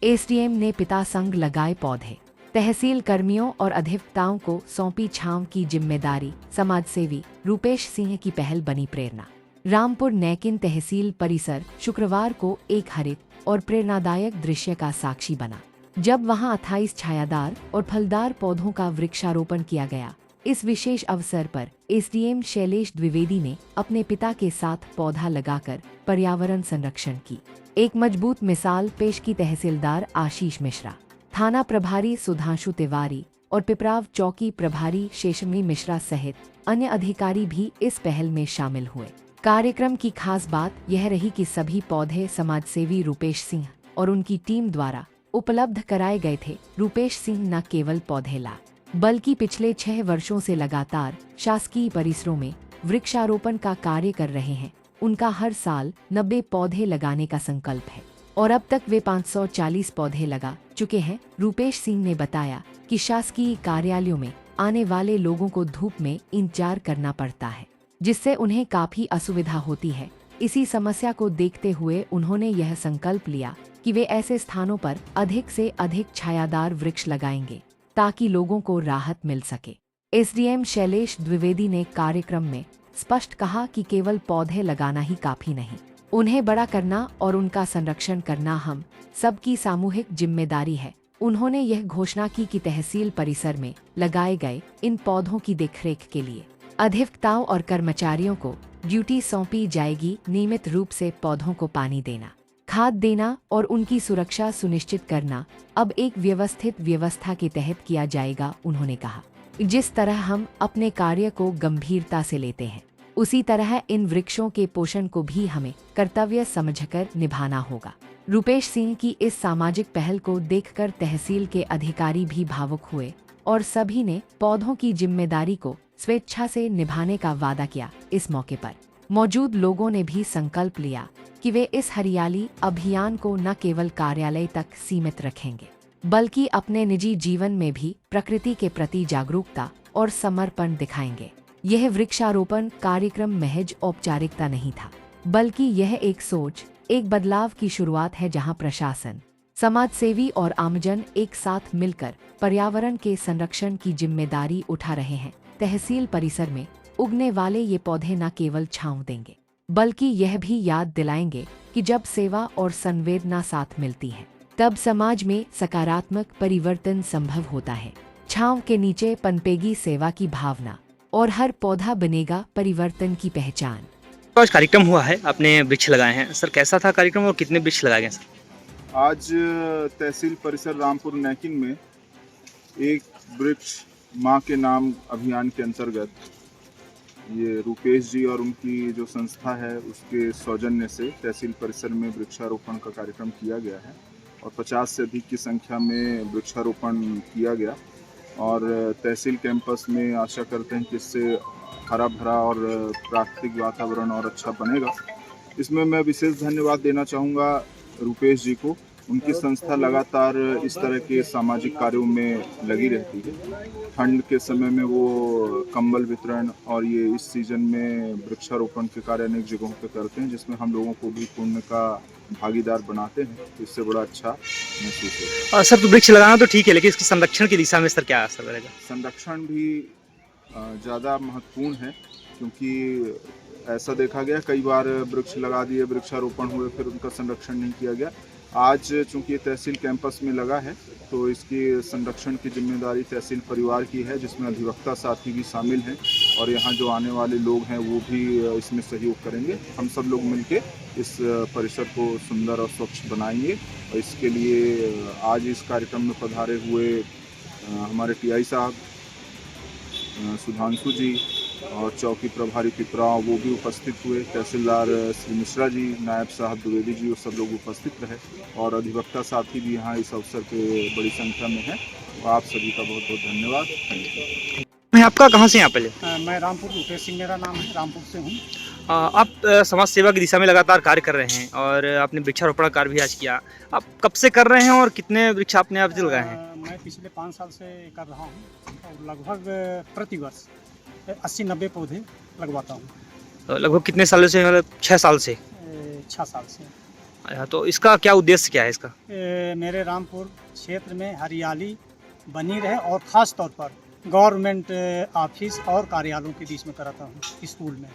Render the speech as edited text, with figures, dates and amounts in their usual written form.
SDM ने पिता संग लगाए पौधे। तहसील कर्मियों और अधिवक्ताओं को सौंपी छांव की जिम्मेदारी। समाजसेवी रूपेश सिंह की पहल बनी प्रेरणा। रामपुर नैकिन तहसील परिसर शुक्रवार को एक हरित और प्रेरणादायक दृश्य का साक्षी बना, जब वहां 28 छायादार और फलदार पौधों का वृक्षारोपण किया गया। इस विशेष अवसर पर एसडीएम शैलेश द्विवेदी ने अपने पिता के साथ पौधा लगाकर पर्यावरण संरक्षण की एक मजबूत मिसाल पेश की। तहसीलदार आशीष मिश्रा, थाना प्रभारी सुधांशु तिवारी और पिपराव चौकी प्रभारी शेषमी मिश्रा सहित अन्य अधिकारी भी इस पहल में शामिल हुए। कार्यक्रम की खास बात यह रही कि सभी पौधे समाजसेवी रूपेश सिंह और उनकी टीम द्वारा उपलब्ध कराए गए थे। रूपेश सिंह न केवल पौधे ला, बल्कि पिछले 6 वर्षों से लगातार शासकीय परिसरों में वृक्षारोपण का कार्य कर रहे हैं। उनका हर साल 90 पौधे लगाने का संकल्प है और अब तक वे 540 पौधे लगा चुके हैं। रूपेश सिंह ने बताया कि शासकीय कार्यालयों में आने वाले लोगों को धूप में इंतजार करना पड़ता है, जिससे उन्हें काफी असुविधा होती है। इसी समस्या को देखते हुए उन्होंने यह संकल्प लिया कि वे ऐसे स्थानों पर अधिक से अधिक छायादार वृक्ष लगाएंगे ताकि लोगों को राहत मिल सके। एसडीएम शैलेश द्विवेदी ने कार्यक्रम में स्पष्ट कहा कि केवल पौधे लगाना ही काफी नहीं, उन्हें बड़ा करना और उनका संरक्षण करना हम सबकी सामूहिक जिम्मेदारी है। उन्होंने यह घोषणा की कि तहसील परिसर में लगाए गए इन पौधों की देखरेख के लिए अधिवक्ताओं और कर्मचारियों को ड्यूटी सौंपी जाएगी। नियमित रूप से पौधों को पानी देना, खाद देना और उनकी सुरक्षा सुनिश्चित करना अब एक व्यवस्थित व्यवस्था के तहत किया जाएगा। उन्होंने कहा, जिस तरह हम अपने कार्य को गंभीरता से लेते हैं, उसी तरह इन वृक्षों के पोषण को भी हमें कर्तव्य समझकर निभाना होगा। रूपेश सिंह की इस सामाजिक पहल को देखकर तहसील के अधिकारी भी भावुक हुए और सभी ने पौधों की जिम्मेदारी को स्वेच्छा से निभाने का वादा किया। इस मौके पर मौजूद लोगों ने भी संकल्प लिया कि वे इस हरियाली अभियान को न केवल कार्यालय तक सीमित रखेंगे, बल्कि अपने निजी जीवन में भी प्रकृति के प्रति जागरूकता और समर्पण दिखाएंगे। यह वृक्षारोपण कार्यक्रम महज औपचारिकता नहीं था, बल्कि यह एक सोच, एक बदलाव की शुरुआत है, जहां प्रशासन, समाजसेवी और आमजन एक साथ मिलकर पर्यावरण के संरक्षण की जिम्मेदारी उठा रहे हैं। तहसील परिसर में उगने वाले ये पौधे न केवल छांव देंगे, बल्कि यह भी याद दिलाएंगे कि जब सेवा और संवेदना साथ मिलती है, तब समाज में सकारात्मक परिवर्तन संभव होता है। छांव के नीचे पनपेगी सेवा की भावना और हर पौधा बनेगा परिवर्तन की पहचान। आज कार्यक्रम हुआ है, आपने वृक्ष लगाए हैं सर, कैसा था कार्यक्रम और कितने वृक्ष लगाए गए सर? आज तहसील परिसर रामपुर नैकिन में एक वृक्ष माँ के नाम अभियान के अंतर्गत ये रूपेश जी और उनकी जो संस्था है उसके सौजन्य से तहसील परिसर में वृक्षारोपण का कार्यक्रम किया गया है और 50 से अधिक की संख्या में वृक्षारोपण किया गया और तहसील कैंपस में आशा करते हैं कि इससे हरा भरा और प्राकृतिक वातावरण और अच्छा बनेगा। इसमें मैं विशेष धन्यवाद देना चाहूँगा रूपेश जी को। उनकी संस्था लगातार इस तरह के सामाजिक कार्यों में लगी रहती है। ठंड के समय में वो कंबल वितरण और ये इस सीजन में वृक्षारोपण के कार्य अनेक जगहों पे करते हैं, जिसमें हम लोगों को भी पुण्य का भागीदार बनाते हैं। तो इससे बड़ा अच्छा महसूस होता है। सर, तो वृक्ष लगाना तो ठीक है, लेकिन इसके संरक्षण की दिशा में सर क्या असर रहेगा? संरक्षण भी ज़्यादा महत्वपूर्ण है, क्योंकि ऐसा देखा गया कई बार वृक्ष लगा दिए, वृक्षारोपण हुए, फिर उनका संरक्षण नहीं किया गया। आज चूंकि ये तहसील कैंपस में लगा है तो इसकी संरक्षण की जिम्मेदारी तहसील परिवार की है, जिसमें अधिवक्ता साथी भी शामिल हैं और यहाँ जो आने वाले लोग हैं वो भी इसमें सहयोग करेंगे। हम सब लोग मिलके इस परिसर को सुंदर और स्वच्छ बनाएंगे और इसके लिए आज इस कार्यक्रम में पधारे हुए हमारे टीआई साहब सुधांशु जी और चौकी प्रभारी पिपराव वो भी उपस्थित हुए, तहसीलदार श्री मिश्रा जी, नायब साहब द्विवेदी जी, वो सब लोग उपस्थित रहे और अधिवक्ता साथी भी यहाँ इस अवसर पे बड़ी संख्या में हैं। तो आप सभी का बहुत बहुत धन्यवाद। मैं आपका कहाँ से यहाँ पहले? मैं रामपुर रूपेश सिंह मेरा नाम है, रामपुर से हूँ। आप समाज सेवा की दिशा में लगातार कार्य कर रहे हैं और आपने वृक्षारोपण कार्य भी आज किया। आप कब से कर रहे हैं और कितने वृक्ष आपने आप लगाए हैं? मैं पिछले 5 साल से कर रहा हूँ और लगभग प्रतिवर्ष 80-90 पौधे लगवाता हूँ। लगभग कितने सालों से? मतलब 6 साल से? 6 साल से। तो इसका क्या उद्देश्य क्या है इसका? मेरे रामपुर क्षेत्र में हरियाली बनी रहे और ख़ास तौर पर गवर्नमेंट ऑफिस और कार्यालयों के बीच में कराता हूँ स्कूल में।